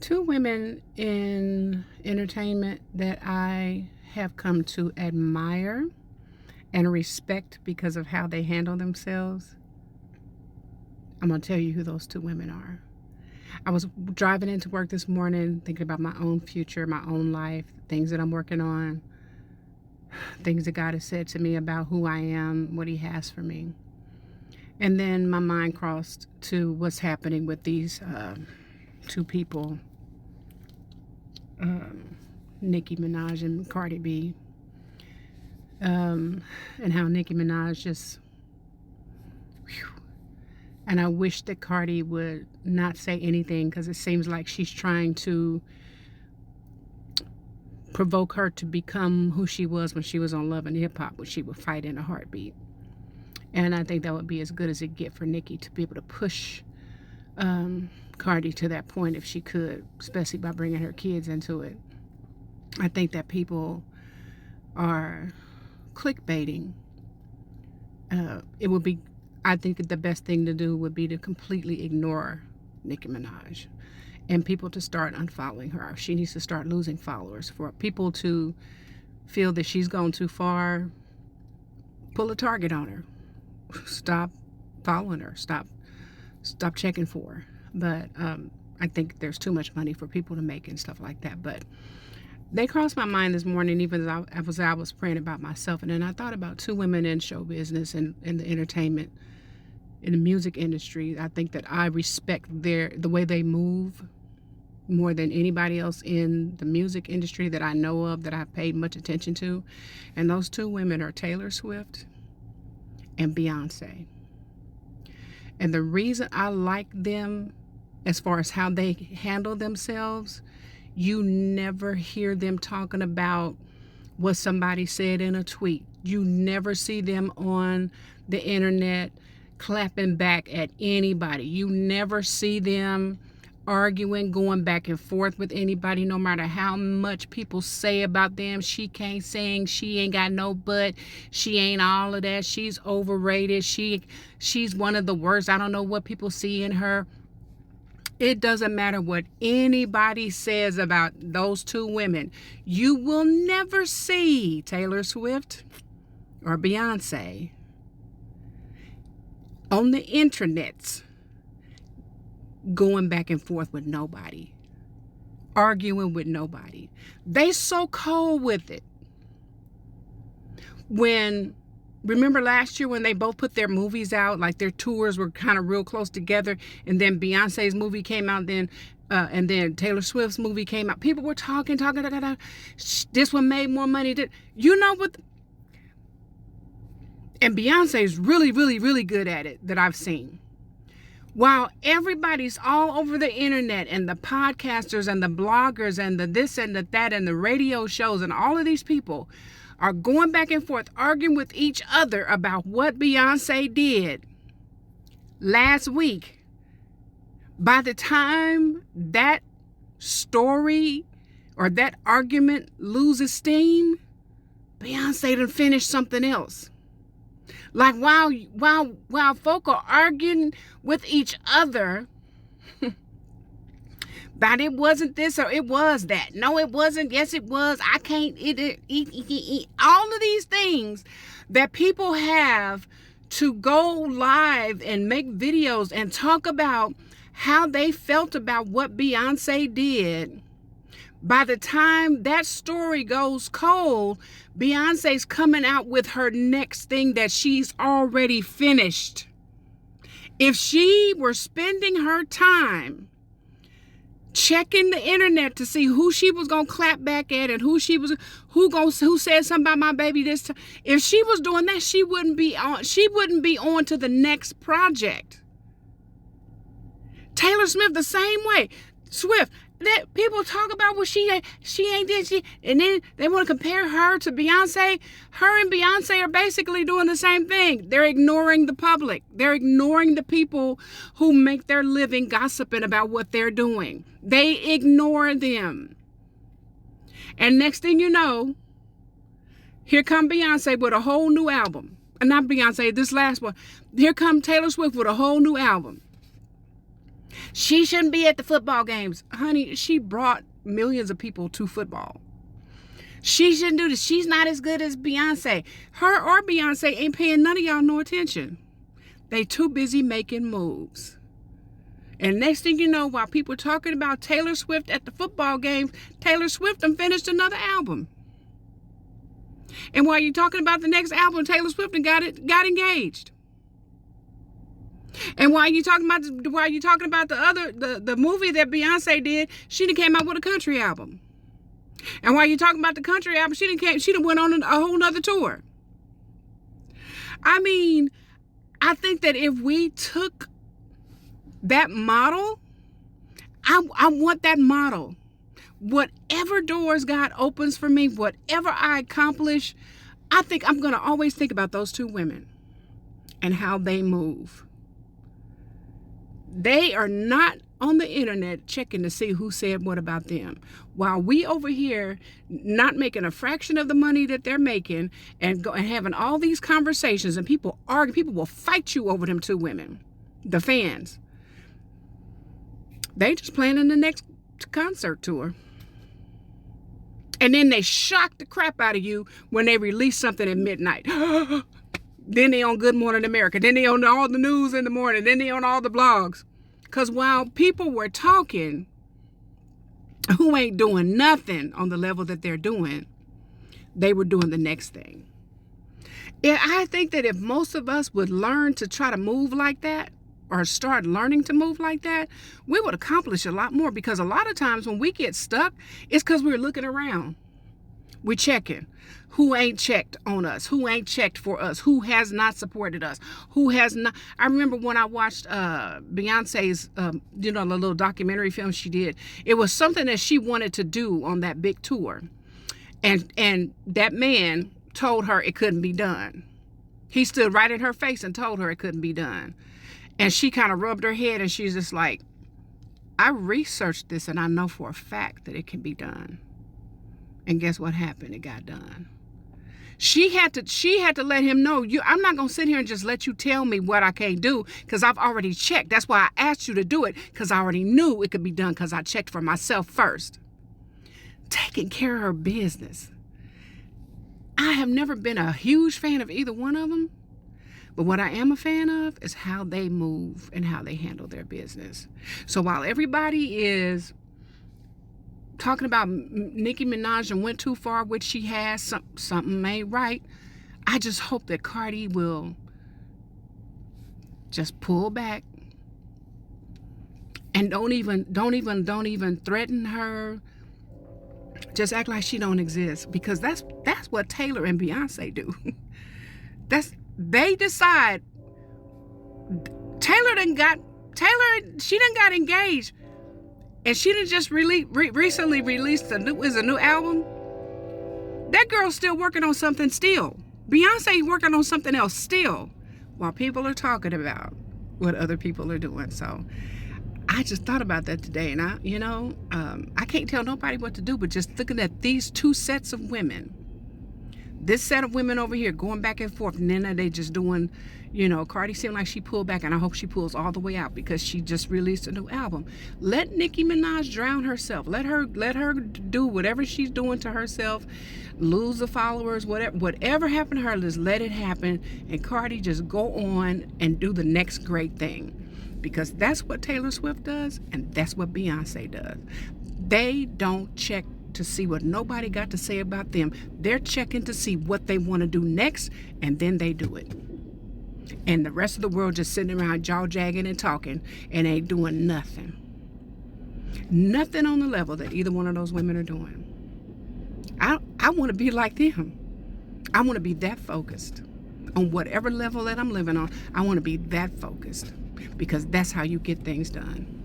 Two women in entertainment that I have come to admire and respect because of how they handle themselves. I'm going to tell you who those two women are. I was driving into work this morning thinking about my own future, my own life, things that I'm working on, things that God has said to me about who I am, what He has for me. And then my mind crossed to what's happening with these two people, Nicki Minaj and Cardi B, and how Nicki Minaj just, whew. And I wish that Cardi would not say anything, because it seems like she's trying to provoke her to become who she was when she was on Love and Hip Hop, when she would fight in a heartbeat. And I think that would be as good as it get for Nicki to be able to push Cardi to that point if she could, especially by bringing her kids into it. I think that people are clickbaiting. It would be, I think that the best thing to do would be to completely ignore Nicki Minaj and people to start unfollowing her. She needs to start losing followers. For people to feel that she's gone too far, pull a target on her. Stop following her. Stop checking for her. But I think there's too much money for people to make and stuff like that. But they crossed my mind this morning, even as I was praying about myself. And then I thought about two women in show business and in the entertainment, in the music industry. I think that I respect the way they move more than anybody else in the music industry that I know of, that I've paid much attention to. And those two women are Taylor Swift and Beyonce. And the reason I like them, as far as how they handle themselves, you never hear them talking about what somebody said in a tweet. You never see them on the internet clapping back at anybody. You never see them arguing, going back and forth with anybody, no matter how much people say about them. She can't sing, she ain't got no butt, she ain't all of that, she's overrated, she's one of the worst, I don't know what people see in her. It doesn't matter what anybody says about those two women. You will never see Taylor Swift or Beyonce on the internets going back and forth with nobody, arguing with nobody. They so cold with it. Remember last year when they both put their movies out, like their tours were kind of real close together, and then Beyonce's movie came out, and then Taylor Swift's movie came out. People were talking. This one made more money. You know what? And Beyonce's really, really, really good at it that I've seen. While everybody's all over the internet, and the podcasters and the bloggers and the this and the that and the radio shows and all of these people are going back and forth arguing with each other about what Beyonce did last week, by the time that story or that argument loses steam, Beyonce done finished something else. Like while folk are arguing with each other but it wasn't this or it was that. No, it wasn't. Yes, it was. I can't eat. All of these things that people have to go live and make videos and talk about how they felt about what Beyonce did. By the time that story goes cold, Beyonce's coming out with her next thing that she's already finished. If she were spending her time checking the internet to see who she was gonna clap back at and who said something about my baby this time, if she was doing that, she wouldn't be on to the next project. Taylor Swift the same way. Swift, that people talk about what she ain't did, and then they want to compare her to Beyonce. Her and Beyonce are basically doing the same thing. They're ignoring the public. They're ignoring the people who make their living gossiping about what they're doing. They ignore them. And next thing you know, here come Beyonce with a whole new album. Not Beyonce, this last one. Here come Taylor Swift with a whole new album. She shouldn't be at the football games. Honey, she brought millions of people to football. She shouldn't do this. She's not as good as Beyonce. Her or Beyonce ain't paying none of y'all no attention. They too busy making moves. And next thing you know, while people are talking about Taylor Swift at the football games, Taylor Swift done finished another album. And while you're talking about the next album, Taylor Swift got engaged. And while you're talking about the movie that Beyonce did, she done came out with a country album. And while you're talking about the country album, she done went on a whole nother tour. I mean, I think that if we took that model, I want that model. Whatever doors God opens for me, whatever I accomplish, I think I'm going to always think about those two women and how they move. They are not on the internet checking to see who said what about them. While we over here not making a fraction of the money that they're making and having all these conversations, and people argue, people will fight you over them two women, the fans. They just planning the next concert tour. And then they shock the crap out of you when they release something at midnight. Then they on Good Morning America. Then they on all the news in the morning. Then they on all the blogs. Because while people were talking who ain't doing nothing on the level that they're doing, they were doing the next thing. And I think that if most of us would learn to try to move like that, or start learning to move like that, we would accomplish a lot more. Because a lot of times when we get stuck, it's because we're looking around. We're checking who ain't checked on us, who ain't checked for us, who has not supported us, who has not. I remember when I watched Beyonce's, the little documentary film she did. It was something that she wanted to do on that big tour. And that man told her it couldn't be done. He stood right in her face and told her it couldn't be done. And she kind of rubbed her head and she's just like, I researched this and I know for a fact that it can be done. And guess what happened? It got done. She had to let him know, I'm not going to sit here and just let you tell me what I can't do, because I've already checked. That's why I asked you to do it, because I already knew it could be done, because I checked for myself first. Taking care of her business. I have never been a huge fan of either one of them. But what I am a fan of is how they move and how they handle their business. So while everybody is talking about Nicki Minaj and went too far, which she has, something ain't right, I just hope that Cardi will just pull back and don't even threaten her. Just act like she don't exist, because that's what Taylor and Beyonce do. They decide. Taylor she done got engaged, and she done just recently released a new album. That girl's still working on something still. Beyonce working on something else still, while people are talking about what other people are doing. So I just thought about that today, and I can't tell nobody what to do, but just looking at these two sets of women. This set of women over here going back and forth, and then they just doing, Cardi seemed like she pulled back, and I hope she pulls all the way out, because she just released a new album. Let Nicki Minaj drown herself. Let her do whatever she's doing to herself, lose the followers, whatever happened to her, just let it happen, and Cardi just go on and do the next great thing. Because that's what Taylor Swift does, and that's what Beyonce does. They don't check to see what nobody got to say about them. They're checking to see what they want to do next, and then they do it. And the rest of the world just sitting around jaw-jagging and talking and ain't doing nothing. Nothing on the level that either one of those women are doing. I want to be like them. I want to be that focused. On whatever level that I'm living on, I want to be that focused. Because that's how you get things done.